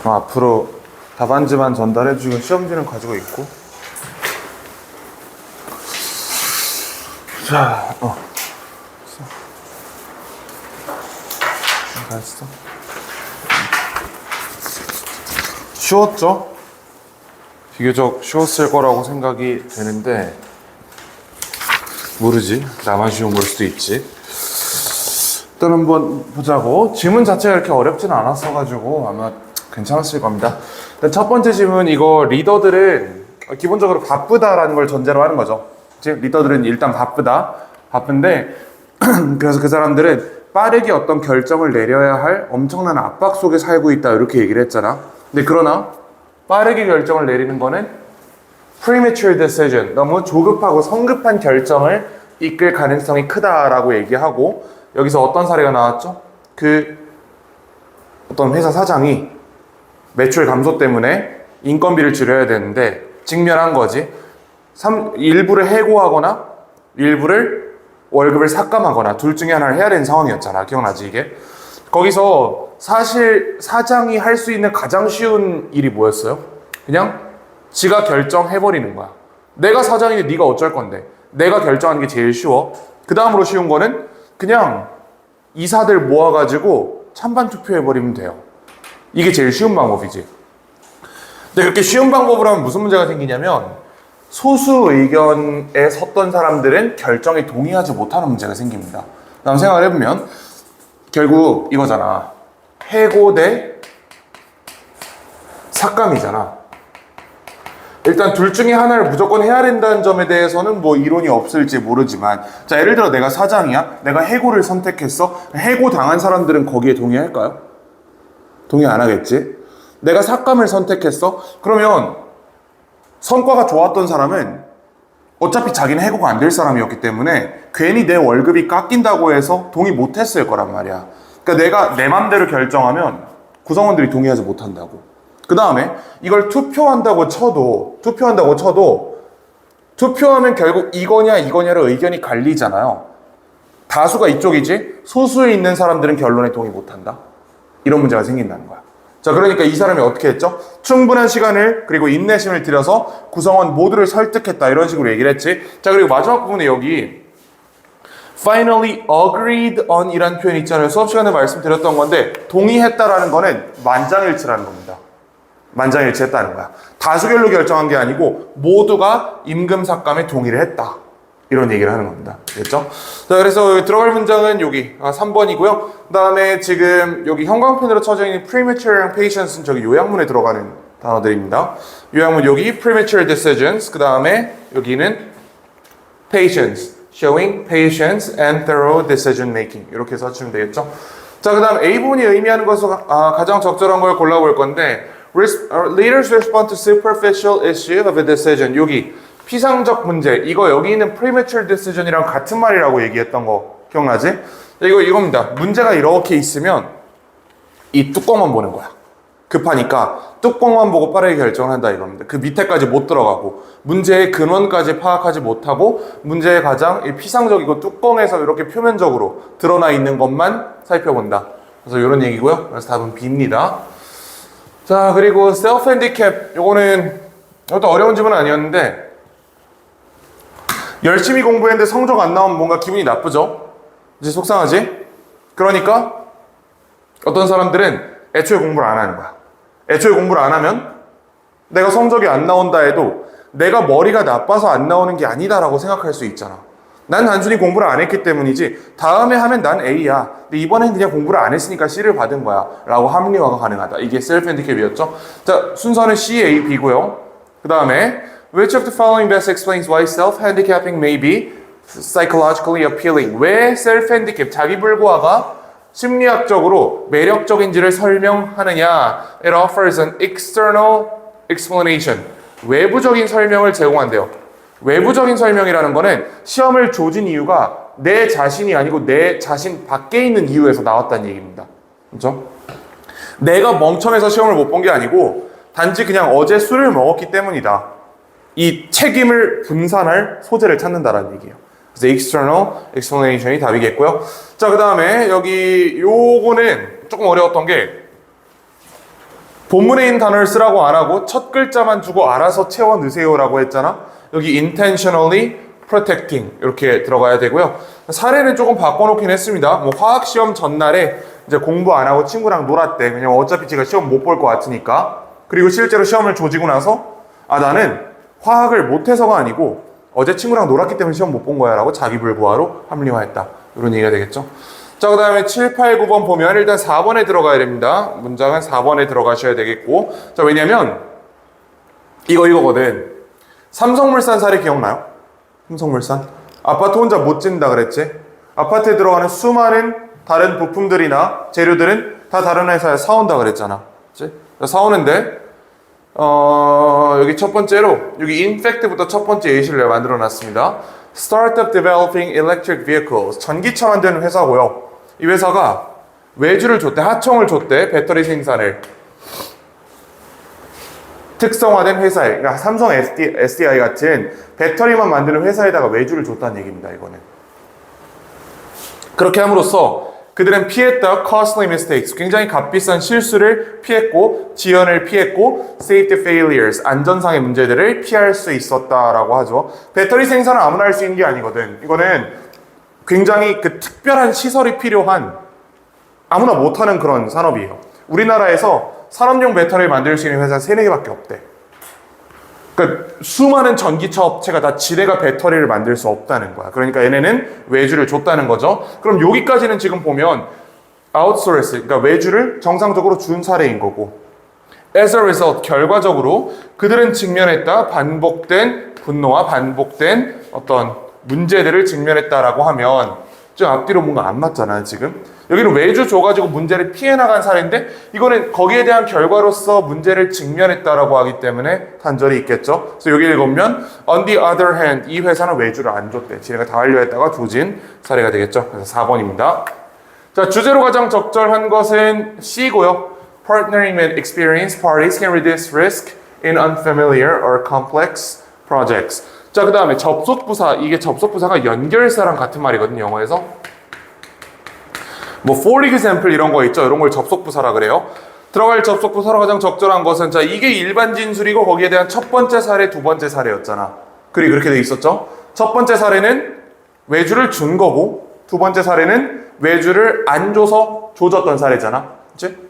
앞으로 답안지만 전달해주고 시험지는 가지고 있고. 자, 잘했어. 쉬웠죠? 비교적 쉬웠을 거라고 생각이 되는데 모르지. 나만 쉬운 걸 수도 있지. 일단 한번 보자고. 질문 자체가 이렇게 어렵지는 않았어가지고 아마 괜찮았을 겁니다. 일단 첫 번째 질문, 이거 리더들은 기본적으로 바쁘다라는 걸 전제로 하는 거죠. 그치? 리더들은 일단 바쁜데 그래서 그 사람들은 빠르게 어떤 결정을 내려야 할 엄청난 압박 속에 살고 있다 이렇게 얘기를 했잖아. 근데 그러나 빠르게 결정을 내리는 거는 premature decision, 너무 조급하고 성급한 결정을 이끌 가능성이 크다라고 얘기하고, 여기서 어떤 사례가 나왔죠? 어떤 회사 사장이 매출 감소 때문에 인건비를 줄여야 되는데 직면한 거지. 일부를 해고하거나 일부를 월급을 삭감하거나 둘 중에 하나를 해야 되는 상황이었잖아. 기억나지 이게? 거기서 사실 사장이 할 수 있는 가장 쉬운 일이 뭐였어요? 그냥 지가 결정해버리는 거야. 내가 사장인데 네가 어쩔 건데. 내가 결정하는 게 제일 쉬워. 그 다음으로 쉬운 거는 그냥 이사들 모아가지고 찬반 투표해버리면 돼요. 이게 제일 쉬운 방법이지. 근데 그렇게 쉬운 방법으로 하면 무슨 문제가 생기냐면 소수 의견에 섰던 사람들은 결정에 동의하지 못하는 문제가 생깁니다. 다음 생각을 해보면 결국 이거잖아. 해고 대 삭감이잖아. 일단 둘 중에 하나를 무조건 해야 된다는 점에 대해서는 뭐 이론이 없을지 모르지만, 자, 예를 들어 내가 사장이야. 내가 해고를 선택했어. 해고 당한 사람들은 거기에 동의할까요? 동의 안 하겠지. 내가 삭감을 선택했어. 그러면 성과가 좋았던 사람은 어차피 자기는 해고가 안 될 사람이었기 때문에 괜히 내 월급이 깎인다고 해서 동의 못 했을 거란 말이야. 그러니까 내가 내 맘대로 결정하면 구성원들이 동의하지 못한다고. 그 다음에 이걸 투표한다고 쳐도 투표하면 결국 이거냐를 의견이 갈리잖아요. 다수가 이쪽이지 소수에 있는 사람들은 결론에 동의 못한다. 이런 문제가 생긴다는 거야. 자, 그러니까 이 사람이 어떻게 했죠? 충분한 시간을 그리고 인내심을 들여서 구성원 모두를 설득했다, 이런 식으로 얘기를 했지. 자, 그리고 마지막 부분에 여기 finally agreed on 이란 표현 있잖아요. 수업 시간에 말씀드렸던 건데 동의했다라는 거는 만장일치라는 겁니다. 만장일치했다는 거야. 다수결로 결정한 게 아니고 모두가 임금 삭감에 동의를 했다, 이런 얘기를 하는 겁니다. 됐죠? 자, 그래서 들어갈 문장은 여기 3번이고요. 그 다음에 지금 여기 형광펜으로 쳐져 있는 premature랑 patience는 저기 요약문에 들어가는 단어들입니다. 요약문 여기 premature decisions, 그 다음에 여기는 patience, showing patience and thorough decision making, 이렇게 해서 치면 되겠죠? 자, 그 다음 A본이 의미하는 것은 가장 적절한 걸 골라볼 건데 leaders respond to superficial issue of a decision. 여기 피상적 문제, 이거 여기 있는 premature decision이랑 같은 말이라고 얘기했던 거 기억나지? 이겁니다. 문제가 이렇게 있으면 이 뚜껑만 보는 거야. 급하니까 뚜껑만 보고 빠르게 결정을 한다, 이겁니다. 그 밑에까지 못 들어가고 문제의 근원까지 파악하지 못하고 문제의 가장 피상적이고 뚜껑에서 이렇게 표면적으로 드러나 있는 것만 살펴본다. 그래서 이런 얘기고요. 그래서 답은 B입니다. 자, 그리고 self handicap, 이것도 어려운 질문은 아니었는데 열심히 공부했는데 성적 안 나오면 뭔가 기분이 나쁘죠? 이제 속상하지? 그러니까 어떤 사람들은 애초에 공부를 안 하는 거야. 애초에 공부를 안 하면 내가 성적이 안 나온다 해도 내가 머리가 나빠서 안 나오는 게 아니다라고 생각할 수 있잖아. 난 단순히 공부를 안 했기 때문이지 다음에 하면 난 A야. 근데 이번엔 그냥 공부를 안 했으니까 C를 받은 거야 라고 합리화가 가능하다. 이게 셀프 핸디캡이었죠. 자, 순서는 C, A, B고요. 그 다음에 Which of the following best explains why self-handicapping may be psychologically appealing? 왜 self-handicap, 자기불구화가 심리학적으로 매력적인지를 설명하느냐? It offers an external explanation. 외부적인 설명을 제공한대요. 외부적인 설명이라는 거는 시험을 조진 이유가 내 자신이 아니고 내 자신 밖에 있는 이유에서 나왔다는 얘기입니다. 그렇죠? 내가 멍청해서 시험을 못 본 게 아니고 단지 그냥 어제 술을 먹었기 때문이다. 이 책임을 분산할 소재를 찾는다라는 얘기예요. 그래서 external explanation이 답이겠고요. 자, 그 다음에 여기 요거는 조금 어려웠던 게 본문에 있는 단어를 쓰라고 안 하고 첫 글자만 주고 알아서 채워 넣으세요라고 했잖아. 여기 intentionally protecting 이렇게 들어가야 되고요. 사례는 조금 바꿔놓긴 했습니다. 뭐 화학 시험 전날에 이제 공부 안 하고 친구랑 놀았대. 왜냐면 어차피 제가 시험 못 볼 것 같으니까. 그리고 실제로 시험을 조지고 나서 나는 화학을 못해서가 아니고 어제 친구랑 놀았기 때문에 시험 못 본 거야 라고 자기 불구하로 합리화했다. 이런 얘기가 되겠죠. 자, 그 다음에 7, 8, 9번 보면 일단 4번에 들어가야 됩니다. 문장은 4번에 들어가셔야 되겠고. 자, 왜냐면 이거거든. 삼성물산 사례 기억나요? 삼성물산. 아파트 혼자 못 짓는다 그랬지? 아파트에 들어가는 수많은 다른 부품들이나 재료들은 다 다른 회사에 사온다 그랬잖아. 그치? 사오는데 여기 첫 번째로 여기 인팩트부터 첫 번째 예시를 내가 만들어 놨습니다. Startup Developing Electric Vehicles. 전기차 만드는 회사고요. 이 회사가 외주를 줬대. 하청을 줬대. 배터리 생산을. 특성화된 회사에, 그러니까 삼성 SDI 같은 배터리만 만드는 회사에다가 외주를 줬다는 얘기입니다. 이거는. 그렇게 함으로써 그들은 피했다 costly mistakes, 굉장히 값비싼 실수를 피했고 지연을 피했고 safety failures, 안전상의 문제들을 피할 수 있었다라고 하죠. 배터리 생산은 아무나 할 수 있는 게 아니거든. 이거는 굉장히 그 특별한 시설이 필요한 아무나 못하는 그런 산업이에요. 우리나라에서 산업용 배터리를 만들 수 있는 회사가 3-4개밖에 없대. 그러니까 수많은 전기차 업체가 다 지네가 배터리를 만들 수 없다는 거야. 그러니까 얘네는 외주를 줬다는 거죠. 그럼 여기까지는 지금 보면 outsource, 그러니까 외주를 정상적으로 준 사례인 거고, as a result, 결과적으로 그들은 직면했다 반복된 분노와 반복된 어떤 문제들을 직면했다라고 하면 좀 앞뒤로 뭔가 안 맞잖아요. 지금 여기는 외주 줘가지고 문제를 피해 나간 사례인데 이거는 거기에 대한 결과로서 문제를 직면했다라고 하기 때문에 단절이 있겠죠. 그래서 여기 읽으면 on the other hand, 이 회사는 외주를 안 줬대. 지네가 다 하려했다가 조진 사례가 되겠죠. 그래서 4번입니다. 자, 주제로 가장 적절한 것은 C고요. Partnering with experienced parties can reduce risk in unfamiliar or complex projects. 자, 그 다음에 접속부사. 이게 접속부사가 연결사랑 같은 말이거든요. 영어에서. 뭐 for example 이런 거 있죠. 이런 걸 접속부사라 그래요. 들어갈 접속부사로 가장 적절한 것은 자, 이게 일반 진술이고 거기에 대한 첫 번째 사례, 두 번째 사례였잖아. 글이 그렇게 돼 있었죠. 첫 번째 사례는 외주를 준 거고 두 번째 사례는 외주를 안 줘서 조졌던 사례잖아. 그치?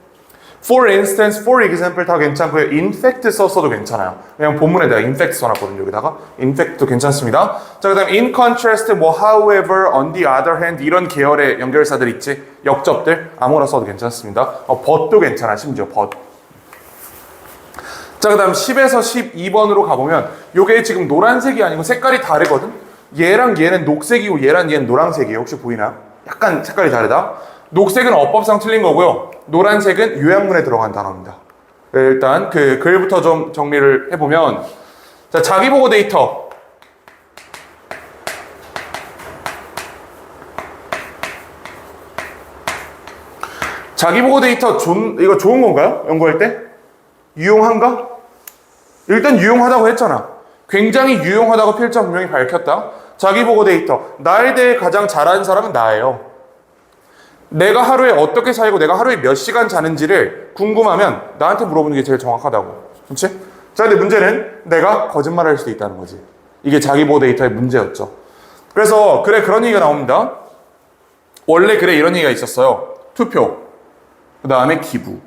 For instance, for example 다 괜찮고요. in fact 썼어도 괜찮아요. 그냥 본문에 내가 in fact 써놨거든요. 여기다가 in fact도 괜찮습니다. 자, 그 다음 in contrast, 뭐 however, on the other hand 이런 계열의 연결사들 있지. 역접들 아무거나 써도 괜찮습니다. but도 괜찮아. 심지어 but. 자, 그 다음 10에서 12번으로 가보면 요게 지금 노란색이 아니고 색깔이 다르거든. 얘랑 얘는 녹색이고 얘랑 얘는 노란색이에요. 혹시 보이나요? 약간 색깔이 다르다. 녹색은 어법상 틀린 거고요. 노란색은 요약문에 들어간 단어입니다. 일단 그 글부터 좀 정리를 해보면, 자, 자기보고 데이터. 자기보고 데이터 이거 좋은 건가요? 연구할 때? 유용한가? 일단 유용하다고 했잖아. 굉장히 유용하다고 필자 분명히 밝혔다. 자기보고 데이터. 나에 대해 가장 잘 아는 사람은 나예요. 내가 하루에 어떻게 살고 내가 하루에 몇 시간 자는지를 궁금하면 나한테 물어보는 게 제일 정확하다고. 그렇지? 자, 근데 문제는 내가 거짓말할 수도 있다는 거지. 이게 자기보호 데이터의 문제였죠. 그래서 그런 얘기가 나옵니다. 원래 이런 얘기가 있었어요. 투표, 그 다음에 기부.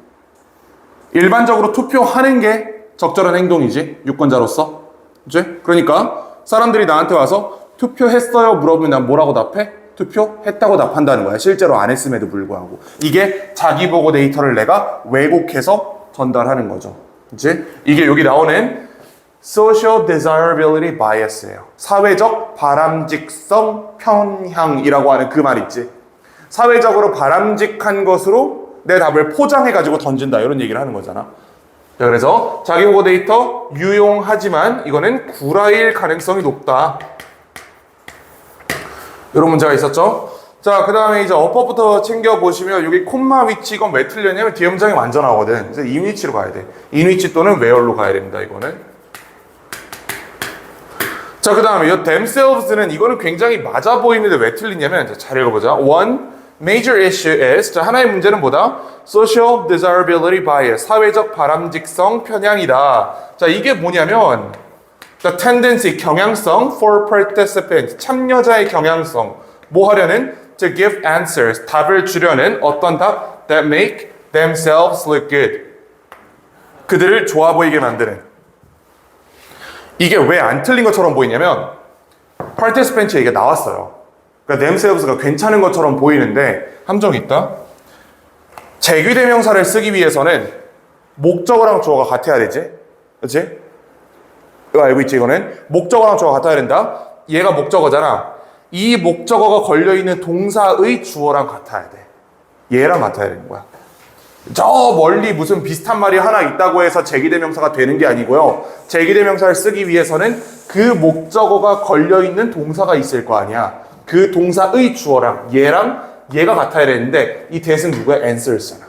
일반적으로 투표하는 게 적절한 행동이지, 유권자로서. 그렇지? 그러니까 사람들이 나한테 와서 투표했어요 물어보면 난 뭐라고 답해? 투표했다고 답한다는 거야. 실제로 안 했음에도 불구하고. 이게 자기보고 데이터를 내가 왜곡해서 전달하는 거죠. 그치? 이게 여기 나오는 social desirability bias예요. 사회적 바람직성 편향이라고 하는 그 말 있지. 사회적으로 바람직한 것으로 내 답을 포장해가지고 던진다. 이런 얘기를 하는 거잖아. 자, 그래서 자기보고 데이터 유용하지만 이거는 구라일 가능성이 높다. 이런 문제가 있었죠. 자, 그 다음에 이제 어법부터 챙겨보시면 여기 콤마 위치 이건 왜 틀렸냐면 뒤에 문장이 완전 나오거든. 그래서 인 위치로 가야 돼. 인 위치 또는 where로 가야 됩니다. 이거는. 자, 그 다음에 이 themselves는 이거는 굉장히 맞아 보이는데 왜 틀리냐면 잘 읽어보자. One, Major issue is, 자, 하나의 문제는 뭐다? Social desirability bias, 사회적 바람직성 편향이다. 자, 이게 뭐냐면 the tendency, 경향성 for participants, 참여자의 경향성, 뭐 하려는? To give answers, 답을 주려는 어떤 답? That make themselves look good. 그들을 좋아 보이게 만드는. 이게 왜 안 틀린 것처럼 보이냐면 participant 얘기가 나왔어요. 그러니까 themselves가 괜찮은 것처럼 보이는데 함정이 있다. 재규대명사를 쓰기 위해서는 목적어랑 주어가 같아야 되지. 그렇지? 이거 알고 있지? 이거는 목적어랑 주어가 같아야 된다. 얘가 목적어잖아. 이 목적어가 걸려있는 동사의 주어랑 같아야 돼. 얘랑 같아야 되는 거야. 저 멀리 무슨 비슷한 말이 하나 있다고 해서 재기대명사가 되는 게 아니고요. 재기대명사를 쓰기 위해서는 그 목적어가 걸려있는 동사가 있을 거 아니야. 그 동사의 주어랑 얘랑 얘가 같아야 되는데 이 that은 누구야? answers잖아.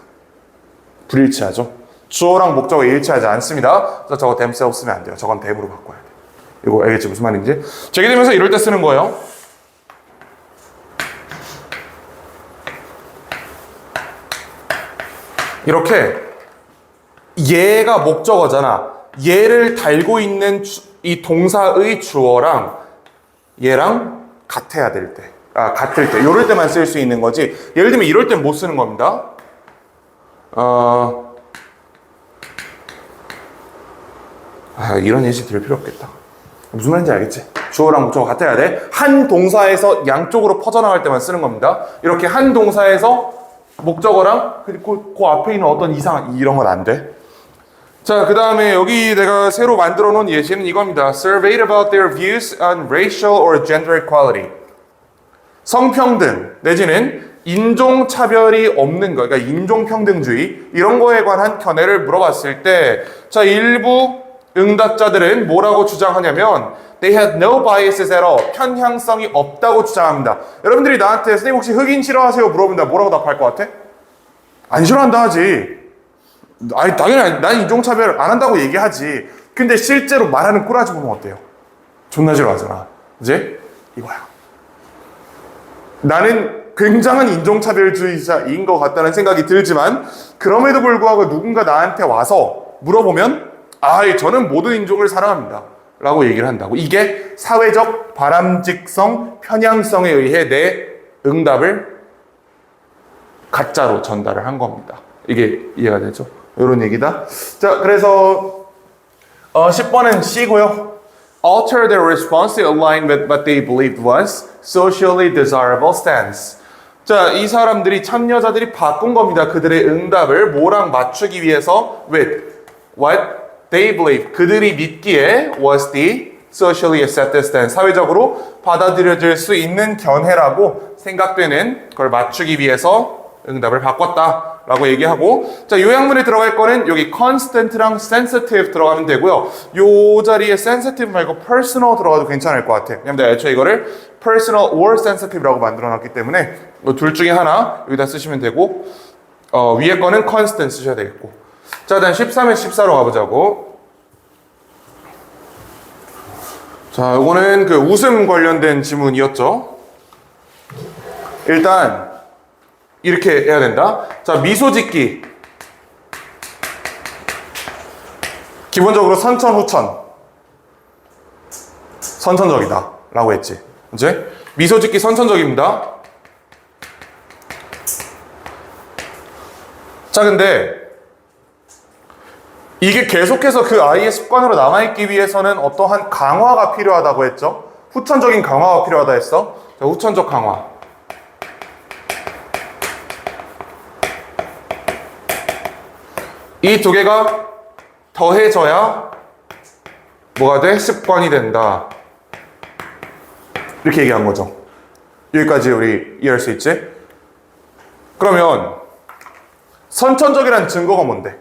불일치하죠. 주어랑 목적어 일치하지 않습니다. 그래서 저거 themselves 쓰면 안 돼요. 저건 them으로 바꿔야 돼. 이거 알겠지? 무슨 말인지? 재기대명사 이럴 때 쓰는 거예요. 이렇게 얘가 목적어잖아. 얘를 달고 있는 이 동사의 주어랑 얘랑 같아야 될 때, 같을 때, 이럴 때만 쓸 수 있는 거지. 예를 들면 이럴 땐 못 쓰는 겁니다. 이런 예시 들을 필요 없겠다. 무슨 말인지 알겠지? 주어랑 목적어가 같아야 돼. 한 동사에서 양쪽으로 퍼져나갈 때만 쓰는 겁니다. 이렇게 한 동사에서 목적어랑 그리고 그 앞에 있는 어떤 이상 이런 건 안 돼. 자, 그 다음에 여기 내가 새로 만들어 놓은 예시는 이겁니다. Surveyed about their views on racial or gender equality. 성평등 내지는 인종차별이 없는 거, 그러니까 인종평등주의 이런 거에 관한 견해를 물어봤을 때, 자, 일부 응답자들은 뭐라고 주장하냐면 They had no biases at all. 편향성이 없다고 주장합니다. 여러분들이 나한테 선생님 혹시 흑인 싫어하세요? 물어본다. 뭐라고 답할 것 같아? 안 싫어한다 하지. 아니 당연히 난 인종차별 안 한다고 얘기하지. 근데 실제로 말하는 꾸라지 보면 어때요? 존나 싫어하잖아. 그지? 이거야. 나는 굉장한 인종차별주의자인 것 같다는 생각이 들지만 그럼에도 불구하고 누군가 나한테 와서 물어보면 저는 모든 인종을 사랑합니다. 라고 얘기를 한다고. 이게 사회적 바람직성, 편향성에 의해 내 응답을 가짜로 전달을 한 겁니다. 이게 이해가 되죠? 이런 얘기다. 자, 그래서 10번은 C고요. Alter their response to align with what they believed was socially desirable stance. 자, 이 사람들이 참여자들이 바꾼 겁니다. 그들의 응답을 뭐랑 맞추기 위해서 with what they believe, 그들이 믿기에 was the socially accepted stance, 사회적으로 받아들여질 수 있는 견해라고 생각되는 걸 맞추기 위해서 응답을 바꿨다라고 얘기하고, 자, 요약문에 들어갈 거는 여기 constant랑 sensitive 들어가면 되고요. 요 자리에 sensitive 말고 personal 들어가도 괜찮을 것 같아요. 왜냐면 내가 애초에 이거를 personal or sensitive라고 만들어놨기 때문에 둘 중에 하나 여기다 쓰시면 되고, 위에 거는 constant 쓰셔야 되겠고. 자, 다음 13에 14로 가보자고. 자, 요거는 그 웃음 관련된 지문이었죠. 일단 이렇게 해야 된다. 자, 미소 짓기. 기본적으로 선천, 후천. 선천적이다 라고 했지. 이제 미소 짓기 선천적입니다. 자, 근데 이게 계속해서 그 아이의 습관으로 남아있기 위해서는 어떠한 강화가 필요하다고 했죠. 후천적인 강화가 필요하다 했어. 자, 후천적 강화. 이 두 개가 더해져야 뭐가 돼? 습관이 된다. 이렇게 얘기한 거죠. 여기까지 우리 이해할 수 있지? 그러면 선천적이라는 증거가 뭔데?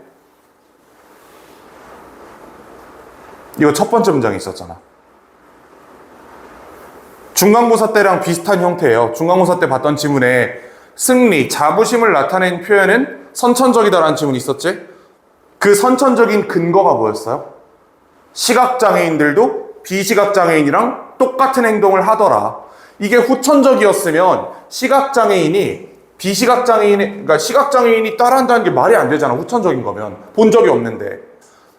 이거 첫 번째 문장에 있었잖아. 중간고사 때랑 비슷한 형태예요. 중간고사 때 봤던 지문에 승리, 자부심을 나타낸 표현은 선천적이다라는 지문이 있었지? 그 선천적인 근거가 뭐였어요? 시각장애인들도 비시각장애인이랑 똑같은 행동을 하더라. 이게 후천적이었으면 시각장애인이 비시각장애인, 그러니까 시각장애인이 따라한다는 게 말이 안 되잖아. 후천적인 거면. 본 적이 없는데.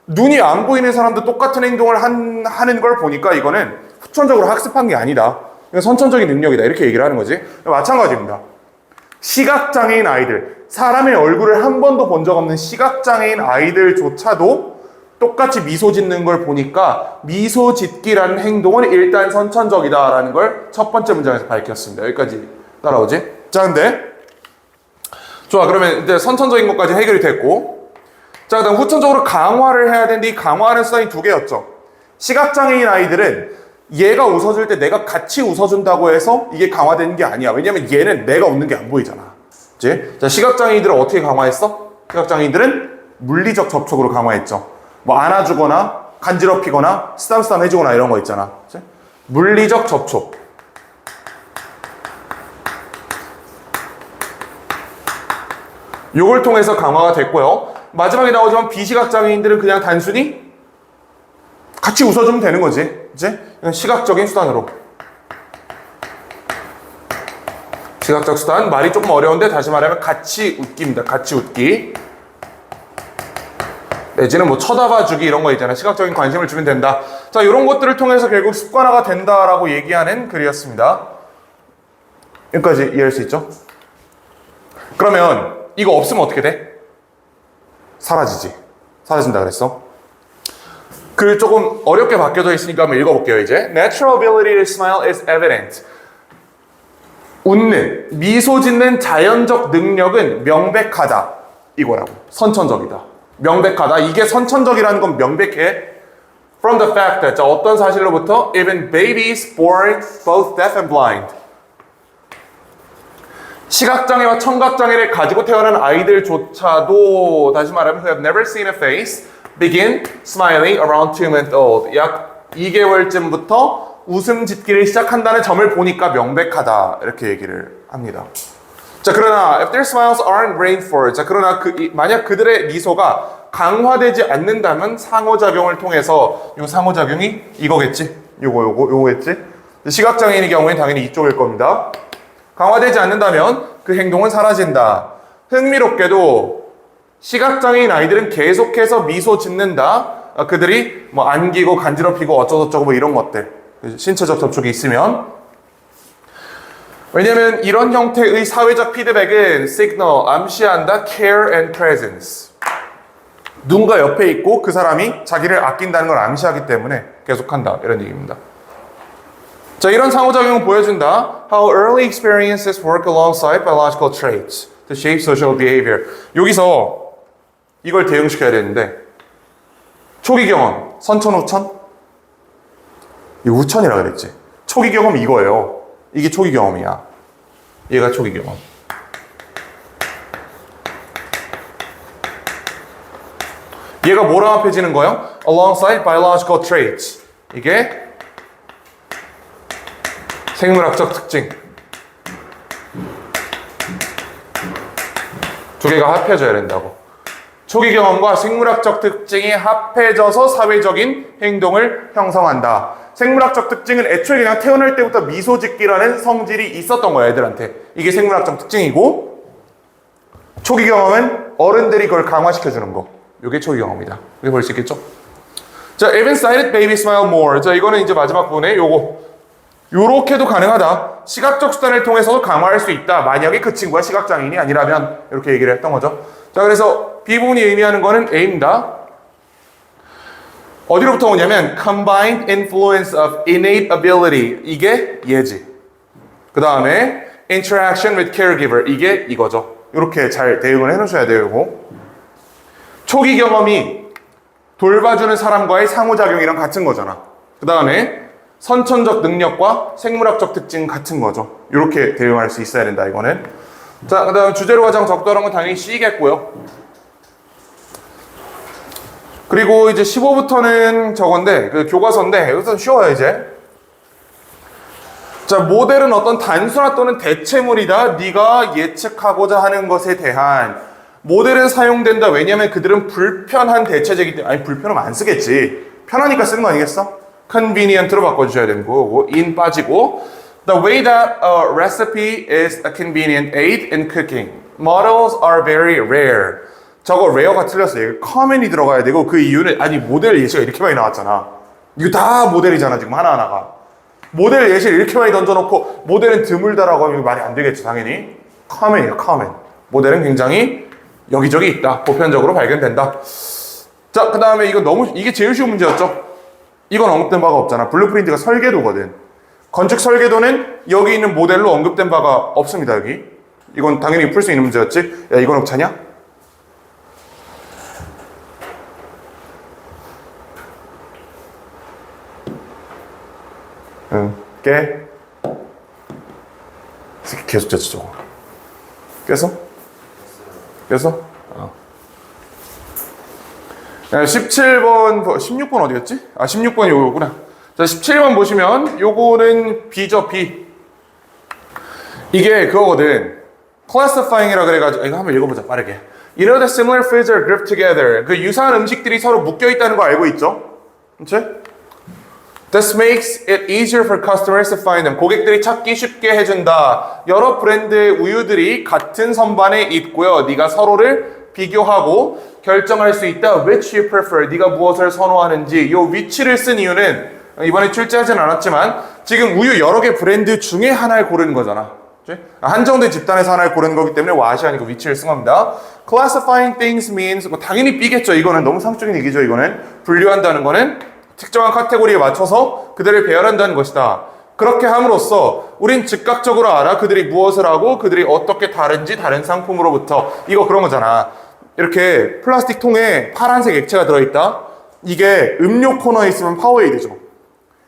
눈이 안 보이는 사람도 똑같은 행동을 하는 걸 보니까 이거는 후천적으로 학습한 게 아니다. 이건 선천적인 능력이다. 이렇게 얘기를 하는 거지. 마찬가지입니다. 시각장애인 아이들, 사람의 얼굴을 한 번도 본 적 없는 시각장애인 아이들조차도 똑같이 미소 짓는 걸 보니까 미소 짓기라는 행동은 일단 선천적이다라는 걸 첫 번째 문장에서 밝혔습니다. 여기까지 따라오지? 자, 근데 좋아. 그러면 이제 선천적인 것까지 해결이 됐고, 자, 그다음 후천적으로 강화를 해야 되는데 이 강화하는 수단이 두 개였죠. 시각장애인 아이들은 얘가 웃어줄 때 내가 같이 웃어준다고 해서 이게 강화되는 게 아니야. 왜냐면 얘는 내가 웃는 게 안 보이잖아. 그치? 자, 시각장애인들은 어떻게 강화했어? 시각장애인들은 물리적 접촉으로 강화했죠. 뭐 안아주거나 간지럽히거나 쓰담쓰담 해주거나 이런 거 있잖아. 그치? 물리적 접촉. 요걸 통해서 강화가 됐고요. 마지막에 나오지만 비시각장애인들은 그냥 단순히 같이 웃어주면 되는 거지. 그치? 이건 시각적인 수단으로. 시각적 수단, 말이 조금 어려운데 다시 말하면 같이 웃기입니다. 같이 웃기. 내지는 뭐 쳐다봐주기 이런 거 있잖아요. 시각적인 관심을 주면 된다. 자, 이런 것들을 통해서 결국 습관화가 된다라고 얘기하는 글이었습니다. 여기까지 이해할 수 있죠? 그러면 이거 없으면 어떻게 돼? 사라지지. 사라진다 그랬어. 글 조금 어렵게 바뀌어져 있으니까 한번 읽어볼게요, 이제. Natural ability to smile is evident. 웃는, 미소 짓는 자연적 능력은 명백하다. 이거라고. 선천적이다. 명백하다. 이게 선천적이라는 건 명백해. From the fact that, 자, 어떤 사실로부터? Even babies born both deaf and blind. 시각장애와 청각장애를 가지고 태어난 아이들조차도, 다시 말하면 who have never seen a face, begin smiling around 2 months old. 약 2개월쯤부터 웃음 짓기를 시작한다는 점을 보니까 명백하다. 이렇게 얘기를 합니다. 자, 그러나 if their smiles aren't reinforced, 자, 그러나 만약 그들의 미소가 강화되지 않는다면 상호작용을 통해서 이 상호작용이 이거겠지? 요거겠지? 시각장애인의 경우에는 당연히 이쪽일 겁니다. 강화되지 않는다면 그 행동은 사라진다. 흥미롭게도 시각장애인 아이들은 계속해서 미소 짓는다. 그들이 뭐 안기고 간지럽히고 어쩌고저쩌고 뭐 이런 것들. 신체적 접촉이 있으면. 왜냐면 이런 형태의 사회적 피드백은 signal, 암시한다, care and presence. 누군가 옆에 있고 그 사람이 자기를 아낀다는 걸 암시하기 때문에 계속한다. 이런 얘기입니다. 자, 이런 상호작용을 보여준다. How early experiences work alongside biological traits to shape social behavior. 여기서 이걸 대응시켜야 되는데 초기 경험, 선천, 후천? 이 후천이라 그랬지. 초기 경험 이거예요. 이게 초기 경험이야. 얘가 초기 경험. 얘가 뭐랑 합해지는 거예요? Alongside biological traits. 이게 생물학적 특징. 두 개가 합해져야 된다고. 초기 경험과 생물학적 특징이 합해져서 사회적인 행동을 형성한다. 생물학적 특징은 애초에 그냥 태어날 때부터 미소 짓기라는 성질이 있었던 거야, 애들한테. 이게 생물학적 특징이고, 초기 경험은 어른들이 그걸 강화시켜주는 거. 이게 초기 경험이다. 이렇게 볼 수 있겠죠? 자, even sighted baby smile more. 자, 이거는 이제 마지막 부분에 요렇게도 가능하다. 시각적 수단을 통해서도 강화할 수 있다. 만약에 그 친구가 시각장애인이 아니라면 이렇게 얘기를 했던 거죠. 자, 그래서 B 부분이 의미하는 거는 A입니다. 어디로부터 오냐면 combined influence of innate ability. 이게 얘지. 그 다음에 interaction with caregiver. 이게 이거죠. 이렇게 잘 대응을 해놓으셔야 되고, 초기 경험이 돌봐주는 사람과의 상호작용이랑 같은 거잖아. 그 다음에 선천적 능력과 생물학적 특징 같은 거죠. 이렇게 대응할 수 있어야 된다, 이거는. 자, 그 다음 주제로 가장 적절한 건 당연히 C겠고요. 그리고 이제 15부터는 저건데, 그 교과서인데, 여기서 쉬워요, 이제. 자, 모델은 어떤 단순화 또는 대체물이다. 네가 예측하고자 하는 것에 대한 모델은 사용된다. 왜냐면 그들은 불편한 대체제이기 때문에. 아니, 불편하면 안 쓰겠지. 편하니까 쓰는 거 아니겠어? convenient로 바꿔주셔야 되는 거고, in 빠지고, The way that a recipe is a convenient aid in cooking. Models are very rare. 저거 rare가 틀렸어요. common이 들어가야 되고 그 이유는 아니 모델 예시가 이렇게 많이 나왔잖아. 이거 다 모델이잖아 지금 하나하나가. 모델 예시를 이렇게 많이 던져놓고 모델은 드물다라고 하면 말이 안 되겠지 당연히. common이에요 common. 모델은 굉장히 여기저기 있다. 보편적으로 발견된다. 자, 그 다음에 이게 제일 쉬운 문제였죠. 이건 언급된 바가 없잖아. 블루프린트가 설계도거든. 건축 설계도는 여기 있는 모델로 언급된 바가 없습니다, 여기. 이건 당연히 풀 수 있는 문제였지. 야, 이건 없차냐? 응, 깨. 계속 쳤지, 저거. 깼어? 깼어? 17번, 16번 어디였지? 16번이 요거구나. 자, 17번 보시면 요거는 B죠, B. 이게 그거거든. classifying이라 그래가지고 이거 한번 읽어보자, 빠르게. You know that similar foods are grouped together. 그 유사한 음식들이 서로 묶여 있다는 거 알고 있죠? 그치? This makes it easier for customers to find them. 고객들이 찾기 쉽게 해준다. 여러 브랜드의 우유들이 같은 선반에 있고요. 네가 서로를 비교하고 결정할 수 있다. Which you prefer. 네가 무엇을 선호하는지. 요 which를 쓴 이유는 이번에 출제하진 않았지만 지금 우유 여러 개 브랜드 중에 하나를 고르는 거잖아. 한정된 집단에서 하나를 고르는 거기 때문에 what이 아니고 which를 쓴 겁니다. Classifying things means 뭐 당연히 B겠죠. 이거는 너무 상적인 얘기죠. 이거는 분류한다는 거는 특정한 카테고리에 맞춰서 그들을 배열한다는 것이다. 그렇게 함으로써 우린 즉각적으로 알아. 그들이 무엇을 하고 그들이 어떻게 다른지 다른 상품으로부터. 이거 그런 거잖아. 이렇게 플라스틱 통에 파란색 액체가 들어있다. 이게 음료 코너에 있으면 파워에이드죠.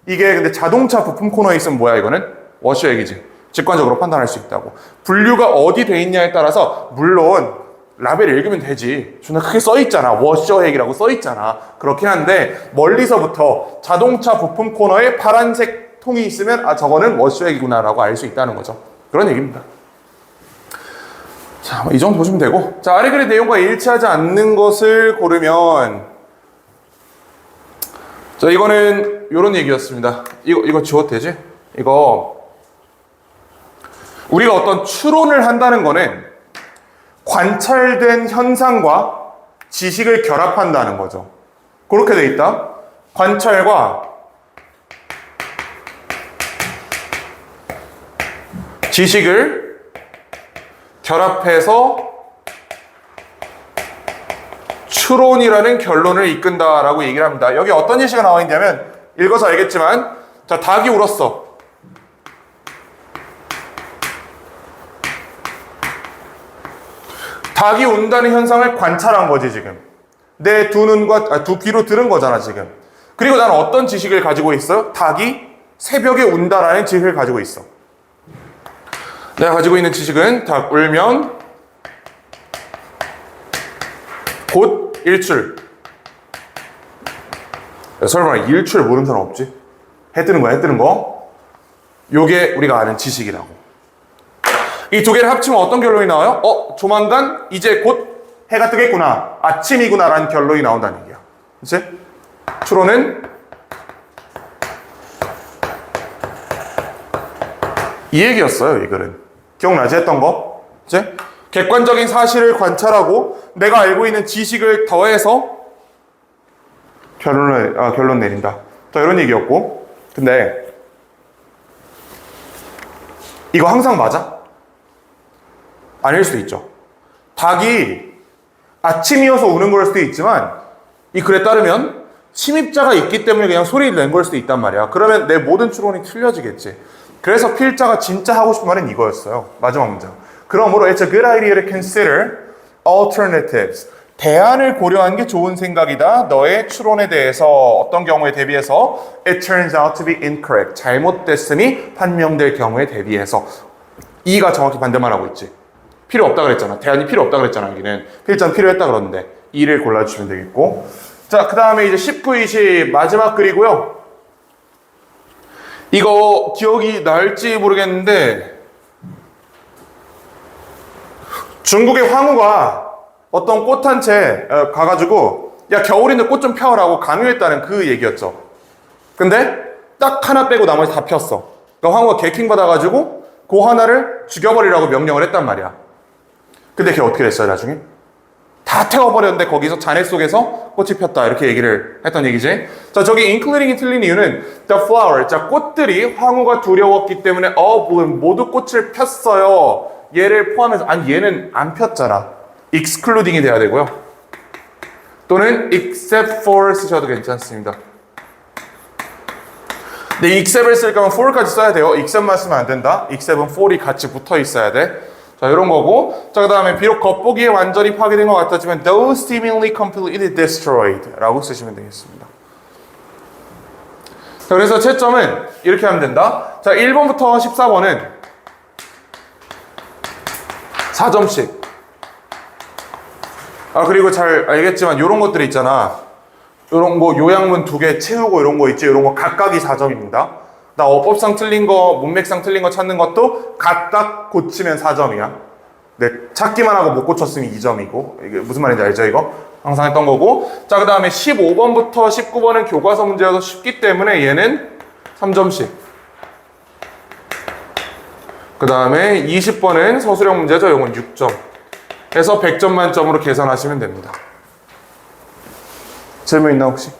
이게 근데 자동차 부품 코너에 있으면 뭐야 이거는? 워셔액이지. 직관적으로 판단할 수 있다고. 분류가 어디 돼 있냐에 따라서 물론 라벨 읽으면 되지. 존나 크게 써있잖아. 워셔액이라고 써있잖아. 그렇긴 한데 멀리서부터 자동차 부품 코너에 파란색 통이 있으면 아 저거는 워셔액이구나 라고 알 수 있다는 거죠. 그런 얘기입니다. 자, 이 정도 보시면 되고. 자, 아래 글의 내용과 일치하지 않는 것을 고르면 자, 이거는 요런 얘기였습니다. 이거 지워도 되지? 이거 우리가 어떤 추론을 한다는 거는 관찰된 현상과 지식을 결합한다는 거죠. 그렇게 돼 있다. 관찰과 지식을 결합해서 추론이라는 결론을 이끈다라고 얘기를 합니다. 여기 어떤 예시가 나와 있냐면 읽어서 알겠지만 자, 닭이 울었어. 닭이 운다는 현상을 관찰한 거지 지금. 내 두 눈과 두 귀로 들은 거잖아 지금. 그리고 나는 어떤 지식을 가지고 있어요? 닭이 새벽에 운다라는 지식을 가지고 있어. 내가 가지고 있는 지식은 닭 울면 곧 일출. 야, 설마 일출 모르는 사람 없지? 해 뜨는 거야, 해 뜨는 거. 요게 우리가 아는 지식이라고. 이 두 개를 합치면 어떤 결론이 나와요? 조만간 이제 곧 해가 뜨겠구나. 아침이구나 라는 결론이 나온다는 얘기야. 그치? 추론은 이 얘기였어요, 이 글은. 기억나지? 했던 거? 그치? 객관적인 사실을 관찰하고 내가 알고 있는 지식을 더해서 결론 내린다. 자, 이런 얘기였고. 근데 이거 항상 맞아? 아닐 수도 있죠. 닭이 아침이어서 우는 걸 수도 있지만 이 글에 따르면 침입자가 있기 때문에 그냥 소리를 낸 걸 수도 있단 말이야. 그러면 내 모든 추론이 틀려지겠지. 그래서 필자가 진짜 하고 싶은 말은 이거였어요. 마지막 문장. 그러므로 it's a good idea to consider alternatives. 대안을 고려하는 게 좋은 생각이다. 너의 추론에 대해서 어떤 경우에 대비해서 it turns out to be incorrect. 잘못됐음이 판명될 경우에 대비해서. E가 정확히 반대만 하고 있지. 필요 없다 그랬잖아. 대안이 필요 없다 그랬잖아. 여기는 필자는 필요했다 그러는데 E를 골라주시면 되겠고. 자, 그 다음에 이제 19, 20 마지막 글이고요. 이거 기억이 날지 모르겠는데 중국의 황후가 어떤 꽃 한 채 가가지고 야 겨울인데 꽃 좀 펴라고 강요했다는 그 얘기였죠. 근데 딱 하나 빼고 나머지 다 폈어. 그러니까 황후가 개킹 받아가지고 그 하나를 죽여버리라고 명령을 했단 말이야. 근데 걔 어떻게 됐어요, 나중에? 다 태워버렸는데 거기서 잔해 속에서 꽃이 폈다. 이렇게 얘기를 했던 얘기지. 자, 저기 including이 틀린 이유는 the flower, 자, 꽃들이 황후가 두려웠기 때문에 bloom, 모두 꽃을 폈어요. 얘를 포함해서, 아니, 얘는 안 폈잖아. excluding이 돼야 되고요. 또는 except for 쓰셔도 괜찮습니다. 근데 except을 쓸 거면 for까지 써야 돼요. except만 쓰면 안 된다. except은 for이 같이 붙어 있어야 돼. 자, 이런 거고. 자, 그 다음에 비록 겉보기에 완전히 파괴된 것 같았지만 those seemingly completely destroyed 라고 쓰시면 되겠습니다. 자, 그래서 채점은 이렇게 하면 된다. 자, 1번부터 14번은 4점씩. 아, 그리고 잘 알겠지만 이런 것들이 있잖아. 이런 거 요양문 2개 채우고 이런 거 있지. 이런 거 각각이 4점입니다. 나 어법상 틀린 거, 문맥상 틀린 거 찾는 것도 각각 고치면 4점이야. 네, 찾기만 하고 못 고쳤으면 2점이고. 이게 무슨 말인지 알죠, 이거? 항상 했던 거고. 자, 그 다음에 15번부터 19번은 교과서 문제여서 쉽기 때문에 얘는 3점씩. 그 다음에 20번은 서술형 문제죠. 이건 6점. 해서 100점 만점으로 계산하시면 됩니다. 질문 있나 혹시?